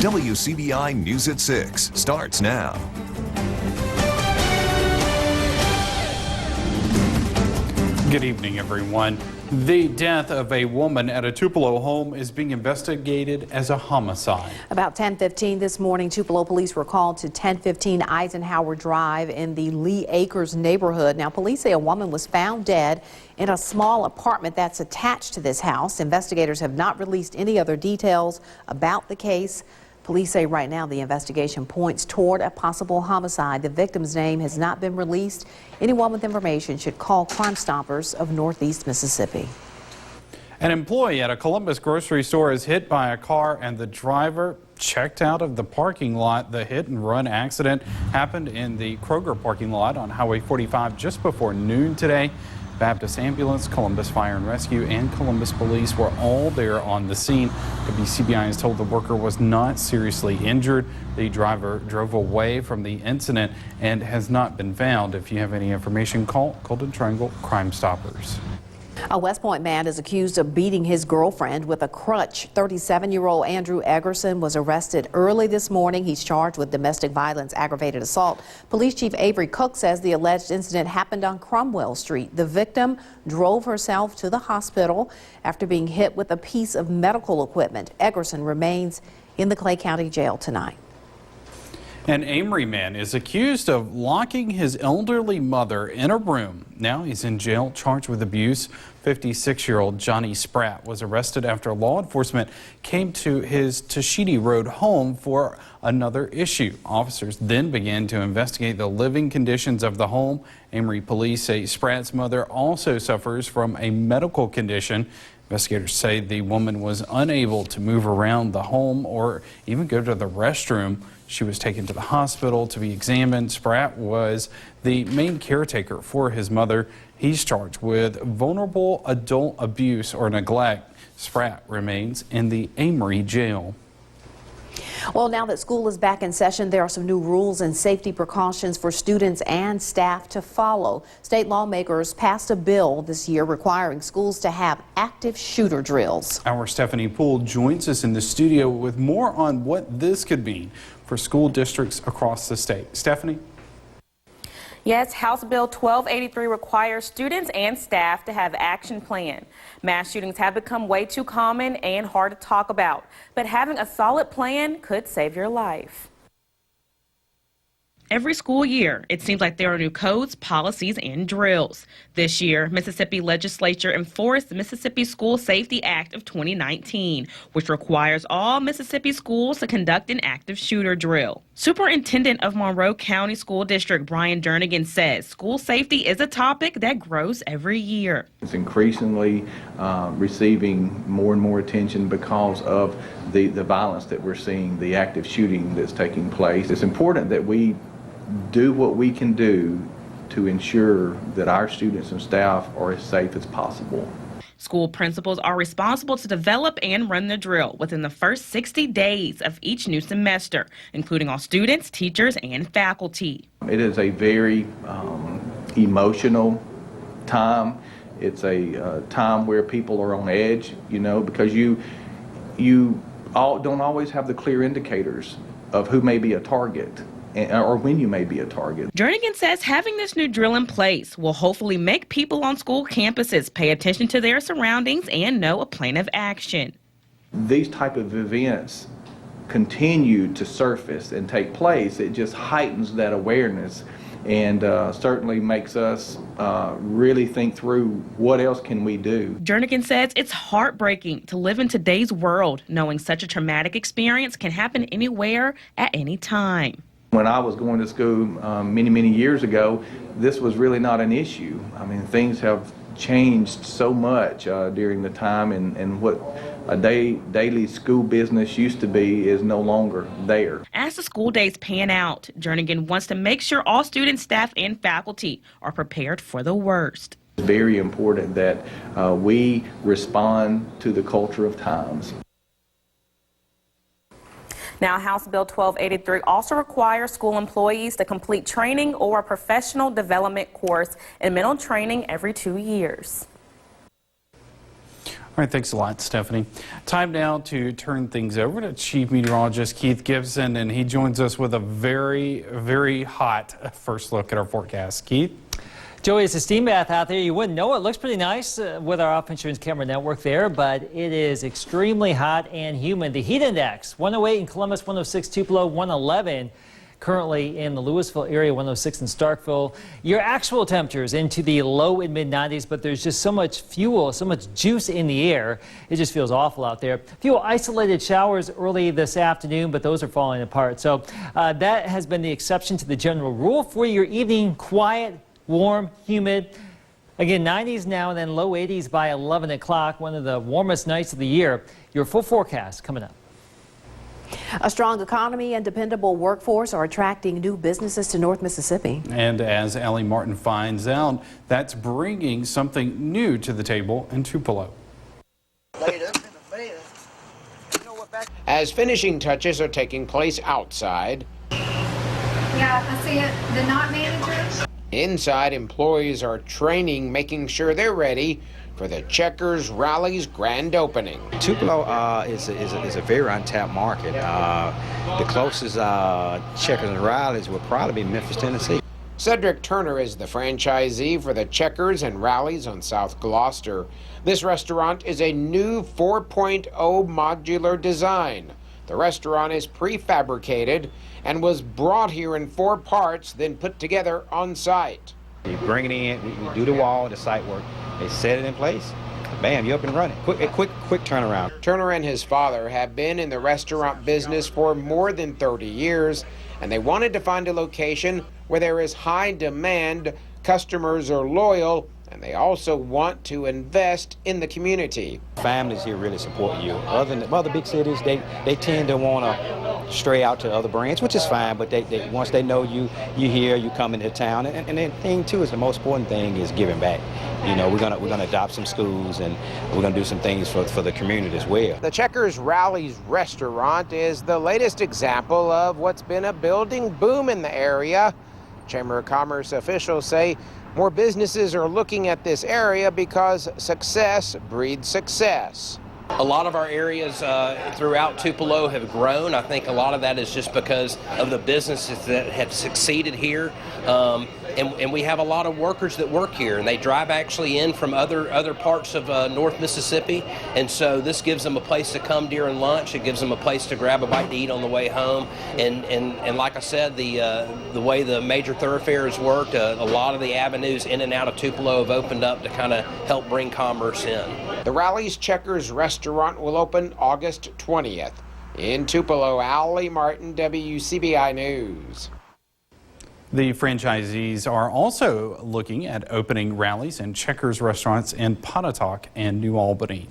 WCBI News at 6 starts now. Good evening, everyone. The death of a woman at a Tupelo home is being investigated as a homicide. About 10:15 this morning, Tupelo police were called to 1015 Eisenhower Drive in the Lee Acres neighborhood. Now, police say a woman was found dead in a small apartment that's attached to this house. Investigators have not released any other details about the case. Police say right now the investigation points toward a possible homicide. The victim's name has not been released. Anyone with information should call Crime Stoppers of Northeast Mississippi. An employee at a Columbus grocery store is hit by a car and the driver checked out of the parking lot. The hit and run accident happened in the Kroger parking lot on Highway 45 just before noon today. Baptist Ambulance, Columbus Fire and Rescue, and Columbus Police were all there on the scene. WCBI is told the worker was not seriously injured. The driver drove away from the incident and has not been found. If you have any information, call Golden Triangle Crime Stoppers. A West Point man is accused of beating his girlfriend with a crutch. 37-year-old Andrew Eggerson was arrested early this morning. He's charged with domestic violence, aggravated assault. Police Chief Avery Cook says the alleged incident happened on Cromwell Street. The victim drove herself to the hospital after being hit with a piece of medical equipment. Eggerson remains in the Clay County Jail tonight. An Amory man is accused of locking his elderly mother in a room. Now he's in jail, charged with abuse. 56-year-old Johnny Spratt was arrested after law enforcement came to his Tashiti Road home for another issue. Officers then began to investigate the living conditions of the home. Amory police say Spratt's mother also suffers from a medical condition. Investigators say the woman was unable to move around the home or even go to the restroom. She was taken to the hospital to be examined. Spratt was the main caretaker for his mother. He's charged with vulnerable adult abuse or neglect. Spratt remains in the Amory jail. Well, now that school is back in session, there are some new rules and safety precautions for students and staff to follow. State lawmakers passed a bill this year requiring schools to have active shooter drills. Our Stephanie Poole joins us in the studio with more on what this could mean for school districts across the state. Stephanie? Yes, House Bill 1283 requires students and staff to have action plan. Mass shootings have become way too common and hard to talk about, but having a solid plan could save your life. Every school year, it seems like there are new codes, policies, and drills. This year, Mississippi legislature enforced the Mississippi School Safety Act of 2019, which requires all Mississippi schools to conduct an active shooter drill. Superintendent of Monroe County School District Brian Jernigan says school safety is a topic that grows every year. It's increasingly receiving more and more attention because of the violence that we're seeing, the active shooting that's taking place. It's important that we do what we can do to ensure that our students and staff are as safe as possible. School principals are responsible to develop and run the drill within the first 60 days of each new semester, including all students, teachers, and faculty. It is a very emotional time. It's a time where people are on edge, because you don't always have the clear indicators of who may be a target or when you may be a target. Jernigan says having this new drill in place will hopefully make people on school campuses pay attention to their surroundings and know a plan of action. These type of events continue to surface and take place. It just heightens that awareness and certainly makes us really think through what else can we do. Jernigan says it's heartbreaking to live in today's world knowing such a traumatic experience can happen anywhere at any time. When I was going to school many years ago, this was really not an issue. I mean, things have changed so much during the time, and what a daily school business used to be is no longer there. As the school days pan out, Jernigan wants to make sure all students, staff, and faculty are prepared for the worst. It's very important that we respond to the culture of times. Now, House Bill 1283 also requires school employees to complete training or a professional development course in mental training every 2 years. All right, thanks a lot, Stephanie. Time now to turn things over to Chief Meteorologist Keith Gibson, and he joins us with a very, very hot first look at our forecast. Keith? Joey, it's a steam bath out there. You wouldn't know it. Looks pretty nice with our off insurance camera network there, but it is extremely hot and humid. The heat index, 108 in Columbus, 106 Tupelo, 111 currently in the Louisville area, 106 in Starkville. Your actual temperatures into the low and mid 90s, but there's just so much fuel, so much juice in the air. It just feels awful out there. A few isolated showers early this afternoon, but those are falling apart. So that has been the exception to the general rule for your evening. Quiet, warm, humid. Again, 90s now and then low 80s by 11 o'clock, one of the warmest nights of the year. Your full forecast coming up. A strong economy and dependable workforce are attracting new businesses to North Mississippi. And as Allie Martin finds out, that's bringing something new to the table in Tupelo. As finishing touches are taking place outside, yeah, I see it. The knot manager. Inside, employees are training, making sure they're ready for the Checkers Rally's grand opening. Tupelo is a very untapped market. The closest Checkers and Rallies would probably be Memphis, Tennessee. Cedric Turner is the franchisee for the Checkers and Rallies on South Gloucester. This restaurant is a new 4.0 modular design. The restaurant is prefabricated and was brought here in 4 parts, then put together on site. You bring it in, we do the wall, the site work, they set it in place, bam, you're up and running. Quick turnaround. Turner and his father have been in the restaurant business for more than 30 years, and they wanted to find a location where there is high demand, customers are loyal, and they also want to invest in the community. Families here really support you. Other than other big cities, they tend to want to stray out to other brands, which is fine, but they once they know you here, you come into town, and the thing too is the most important thing is giving back. You know, we're gonna adopt some schools, and we're gonna do some things for the community as well. The Checkers Rallies restaurant is the latest example of what's been a building boom in the area. Chamber of Commerce officials say more businesses are looking at this area because success breeds success. A lot of our areas throughout Tupelo have grown. I think a lot of that is just because of the businesses that have succeeded here. And we have a lot of workers that work here, and they drive actually in from other parts of North Mississippi, and so this gives them a place to come during lunch. It gives them a place to grab a bite to eat on the way home, and like I said, the way the major thoroughfares worked, a lot of the avenues in and out of Tupelo have opened up to kind of help bring commerce in. The Rallies Checkers restaurant will open August 20th. In Tupelo, Allie Martin, WCBI News. The franchisees are also looking at opening Rallies and Checkers restaurants in Pontotoc and New Albany.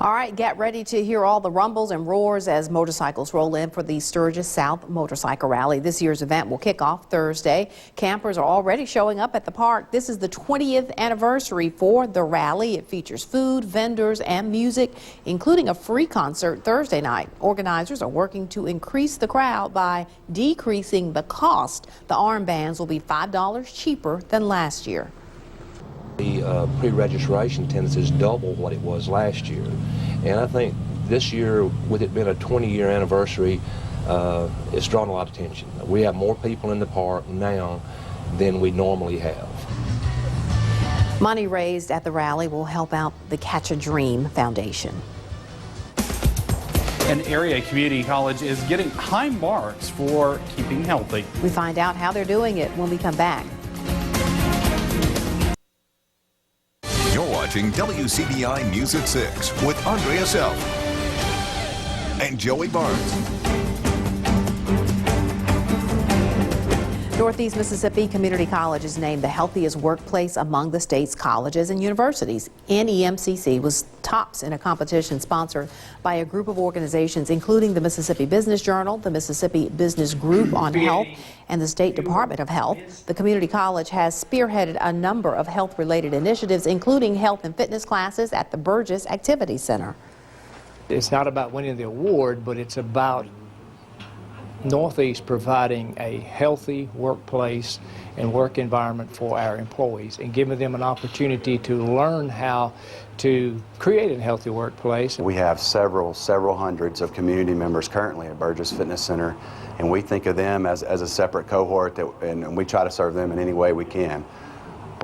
All right, get ready to hear all the rumbles and roars as motorcycles roll in for the Sturgis South Motorcycle Rally. This year's event will kick off Thursday. Campers are already showing up at the park. This is the 20th anniversary for the rally. It features food, vendors, and music, including a free concert Thursday night. Organizers are working to increase the crowd by decreasing the cost. The armbands will be $5 cheaper than last year. The pre-registration attendance is double what it was last year, and I think this year, with it being a 20-year anniversary, it's drawn a lot of attention. We have more people in the park now than we normally have. Money raised at the rally will help out the Catch a Dream Foundation. An area community college is getting high marks for keeping healthy. We find out how they're doing it when we come back. You're watching WCBI News at 6 with Andrea Self and Joey Barnes. Northeast Mississippi Community College is named the healthiest workplace among the state's colleges and universities. NEMCC was tops in a competition sponsored by a group of organizations, including the Mississippi Business Journal, the Mississippi Business Group on Health, and the State Department of Health. The community college has spearheaded a number of health-related initiatives, including health and fitness classes at the Burgess Activity Center. It's not about winning the award, but it's about Northeast providing a healthy workplace and work environment for our employees and giving them an opportunity to learn how to create a healthy workplace. We have several hundreds of community members currently at Burgess Fitness Center, and we think of them as a separate cohort, and we try to serve them in any way we can.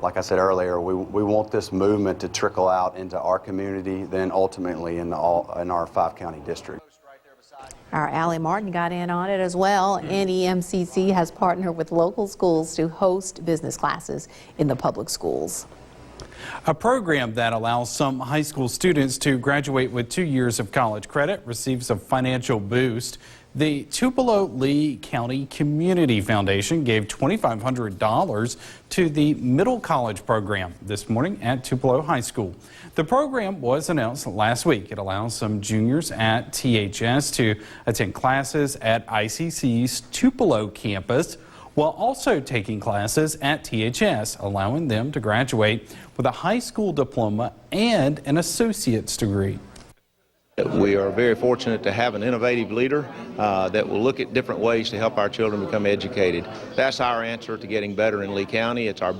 Like I said earlier, we want this movement to trickle out into our community, then ultimately in our 5-county district. Our Allie Martin got in on it as well. NEMCC has partnered with local schools to host business classes in the public schools. A program that allows some high school students to graduate with 2 years of college credit receives a financial boost. The Tupelo Lee County Community Foundation gave $2,500 to the Middle College program this morning at Tupelo High School. The program was announced last week. It allows some juniors at THS to attend classes at ICC's Tupelo campus while also taking classes at THS, allowing them to graduate with a high school diploma and an associate's degree. We are very fortunate to have an innovative leader that will look at different ways to help our children become educated. That's our answer to getting better in Lee County. It's our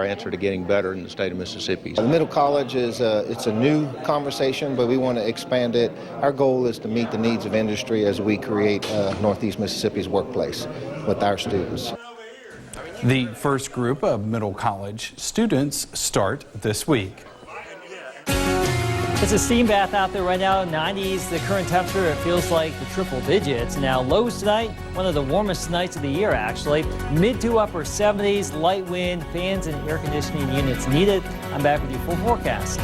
answer to getting better in the state of Mississippi. The middle college it's a new conversation, but we want to expand it. Our goal is to meet the needs of industry as we create Northeast Mississippi's workplace with our students. The first group of middle college students start this week. It's a steam bath out there right now, 90s. The current temperature, it feels like the triple digits. Now, lows tonight, one of the warmest nights of the year, actually. Mid to upper 70s, light wind, fans and air conditioning units needed. I'm back with your full forecast.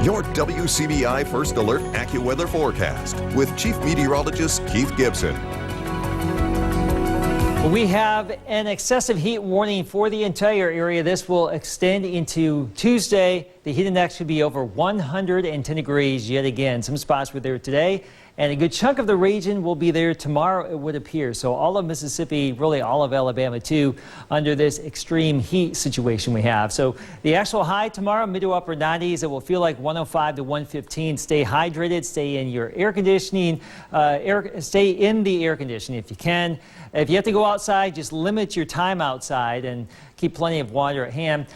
Your WCBI First Alert AccuWeather forecast with Chief Meteorologist Keith Gibson. We have an excessive heat warning for the entire area. This will extend into Tuesday. The heat index could be over 110 degrees yet again. Some spots were there today, and a good chunk of the region will be there tomorrow, it would appear. So all of Mississippi, really all of Alabama too, under this extreme heat situation we have. So the actual high tomorrow, mid to upper 90s. It will feel like 105 to 115. Stay hydrated, stay in your air conditioning, stay in the air conditioning if you can. If you have to go outside, just limit your time outside and keep plenty of water at hand.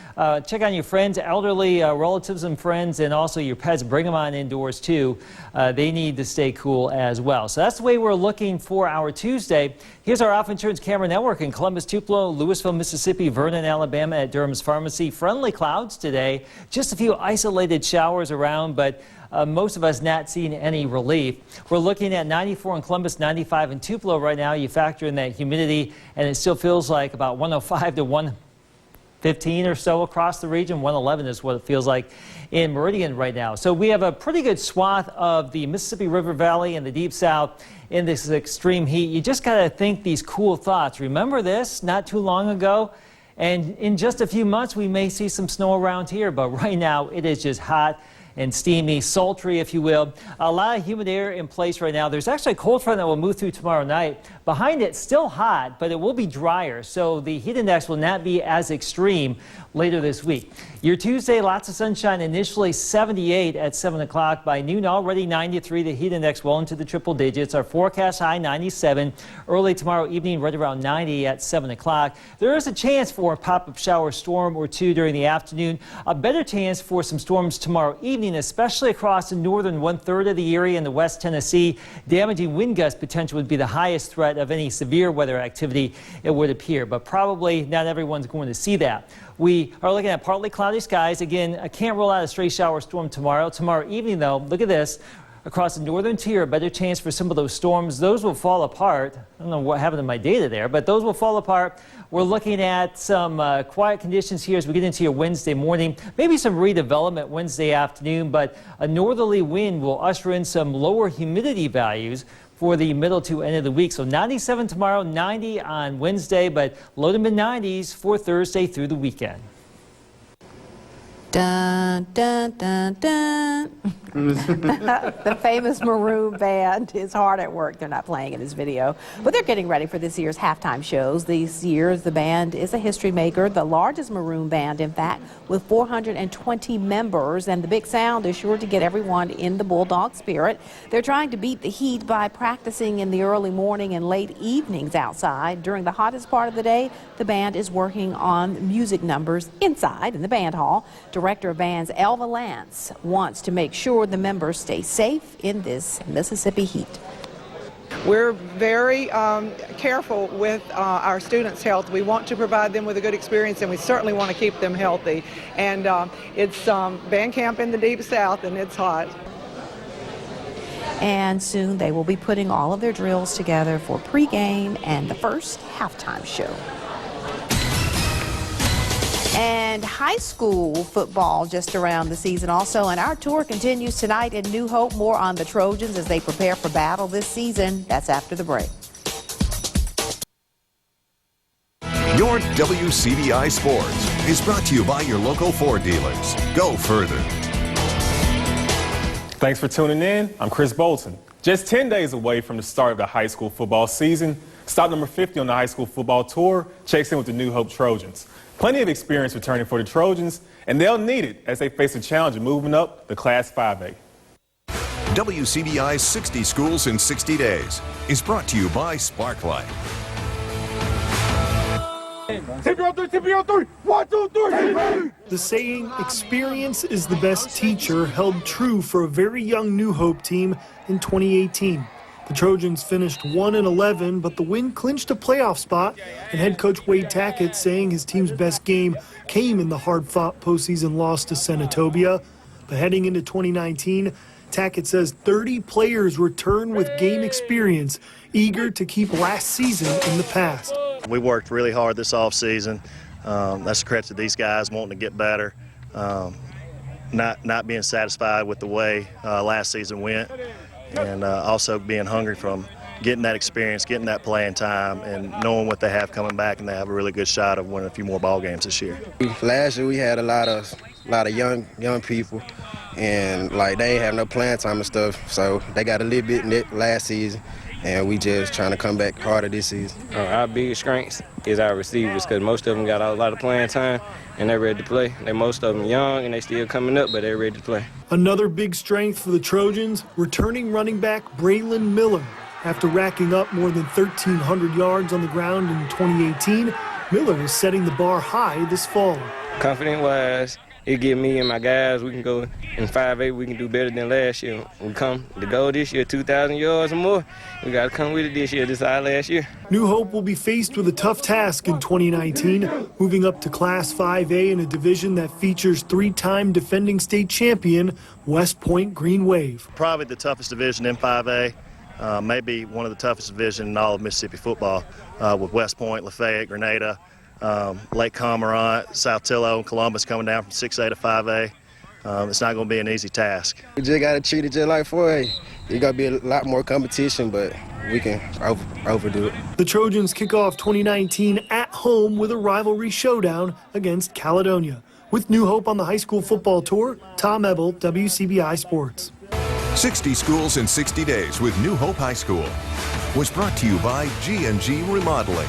Check on your friends, elderly relatives and friends, and also your pets. Bring them on indoors too. They need to stay cool as well. So that's the way we're looking for our Tuesday. Here's our Off Insurance Camera Network in Columbus, Tupelo, Louisville, Mississippi, Vernon, Alabama, at Durham's Pharmacy. Friendly clouds today. Just a few isolated showers around, but most of us not seeing any relief. We're looking at 94 in Columbus, 95 in Tupelo right now. You factor in that humidity, and it still feels like about 105 to 115 or so across the region. 111 is what it feels like in Meridian right now. So we have a pretty good swath of the Mississippi River Valley and the Deep South in this extreme heat. You just got to think these cool thoughts. Remember this not too long ago? And in just a few months, we may see some snow around here, but right now it is just hot and steamy, sultry, if you will. A lot of humid air in place right now. There's actually a cold front that will move through tomorrow night. Behind it, still hot, but it will be drier, so the heat index will not be as extreme. later this week. Your Tuesday, lots of sunshine, initially 78 at 7 o'clock. By noon, already 93. The heat index well into the triple digits. Our forecast high 97. Early tomorrow evening, right around 90 at 7 o'clock. There is a chance for a pop-up shower storm or two during the afternoon. A better chance for some storms tomorrow evening, especially across the northern one-third of the area in the West Tennessee. Damaging wind gust potential would be the highest threat of any severe weather activity, it would appear. But probably not everyone's going to see that. We are looking at partly cloudy skies. Again, I can't rule out a stray shower storm tomorrow. Tomorrow evening, though, look at this. Across the northern tier, a better chance for some of those storms. Those will fall apart. I don't know what happened to my data there, but those will fall apart. We're looking at some quiet conditions here as we get into your Wednesday morning. Maybe some redevelopment Wednesday afternoon, but a northerly wind will usher in some lower humidity values for the middle to end of the week. So 97 tomorrow, 90 on Wednesday, but low to mid-90s for Thursday through the weekend. Dun, dun, dun, dun. The famous Maroon Band is hard at work. They're not playing in this video, but they're getting ready for this year's halftime shows. This year, the band is a history maker, the largest Maroon Band, in fact, with 420 members, and the big sound is sure to get everyone in the Bulldog spirit. They're trying to beat the heat by practicing in the early morning and late evenings outside. During the hottest part of the day, the band is working on music numbers inside in the band hall. Director of Bands Elva Lance wants to make sure the members stay safe in this Mississippi heat. We're very careful with our students' health. We want to provide them with a good experience, and we certainly want to keep them healthy. And it's band camp in the Deep South, and it's hot. And soon they will be putting all of their drills together for pregame and the first halftime show. And high school football just around the season also. And our tour continues tonight in New Hope. More on the Trojans as they prepare for battle this season. That's after the break. Your WCBI Sports is brought to you by your local Ford dealers. Go further. Thanks for tuning in. I'm Chris Bolton. Just 10 days away from the start of the high school football season, stop number 50 on the high school football tour checks in with the New Hope Trojans. Plenty of experience returning for the Trojans, and they'll need it as they face a challenge of moving up the Class 5A. WCBI's 60 Schools in 60 Days is brought to you by Sparklight. TPO3, 1, 2, 3. The saying, experience is the best teacher, held true for a very young New Hope team in 2018. The Trojans finished 1-11, but the win clinched a playoff spot, and head coach Wade Tackett saying his team's best game came in the hard-fought postseason loss to Senatobia. But heading into 2019, Tackett says 30 players return with game experience, eager to keep last season in the past. We worked really hard this offseason. That's a credit to these guys wanting to get better, not being satisfied with the way last season went, and also being hungry from getting that experience, getting that playing time, and knowing what they have coming back, and they have a really good shot of winning a few more ball games this year. Last year we had a lot of young people, and like they ain't have no playing time and stuff, so they got a little bit in it last season, and we just trying to come back harder this season. Our biggest strengths is our receivers, because most of them got a lot of playing time and they're ready to play. Most of them young and they still coming up, but they're ready to play. Another big strength for the Trojans, returning running back Braylon Miller. After racking up more than 1,300 yards on the ground in 2018, Miller is setting the bar high this fall. Confident-wise, it give me and my guys, we can go in 5A, we can do better than last year. We come to go this year, 2,000 yards or more. We got to come with it this year. This is our last year. New Hope will be faced with a tough task in 2019, moving up to Class 5A in a division that features three-time defending state champion West Point Green Wave. Probably the toughest division in 5A, maybe one of the toughest divisions in all of Mississippi football, with West Point, Lafayette, Grenada, Lake Cormorant, South Tillo, and Columbus coming down from 6A to 5A. It's not going to be an easy task. We just got to treat it just like 4A. There's going to be a lot more competition, but we can overdo it. The Trojans kick off 2019 at home with a rivalry showdown against Caledonia. With New Hope on the high school football tour, Tom Ebel, WCBI Sports. 60 Schools in 60 Days with New Hope High School was brought to you by G&G Remodeling.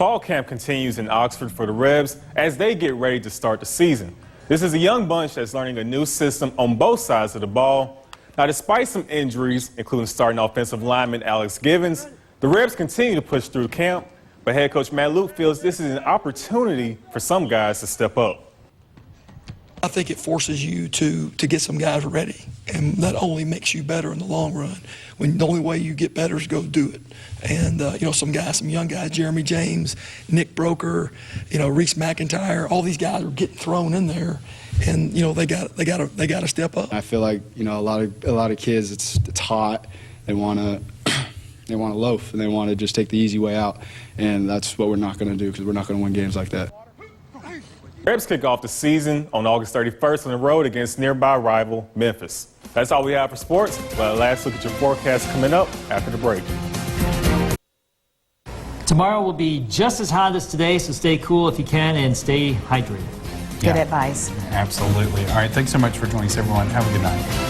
Fall camp continues in Oxford for the Rebs as they get ready to start the season. This is a young bunch that's learning a new system on both sides of the ball. Now, despite some injuries, including starting offensive lineman Alex Givens, the Rebs continue to push through camp, but head coach Matt Luke feels this is an opportunity for some guys to step up. I think it forces you to get some guys ready, and that only makes you better in the long run. When the only way you get better is go do it. And some young guys, Jeremy James, Nick Broker, Reese McIntyre, all these guys are getting thrown in there, and they got to step up. I feel like a lot of kids, it's hot, they want to loaf, and they want to just take the easy way out, and that's what we're not going to do, because we're not going to win games like that. Rebs kick off the season on August 31st on the road against nearby rival Memphis. That's all we have for sports. But last look at your forecast coming up after the break. Tomorrow will be just as hot as today, so stay cool if you can and stay hydrated. Good advice. Absolutely. All right, thanks so much for joining us, everyone. Have a good night.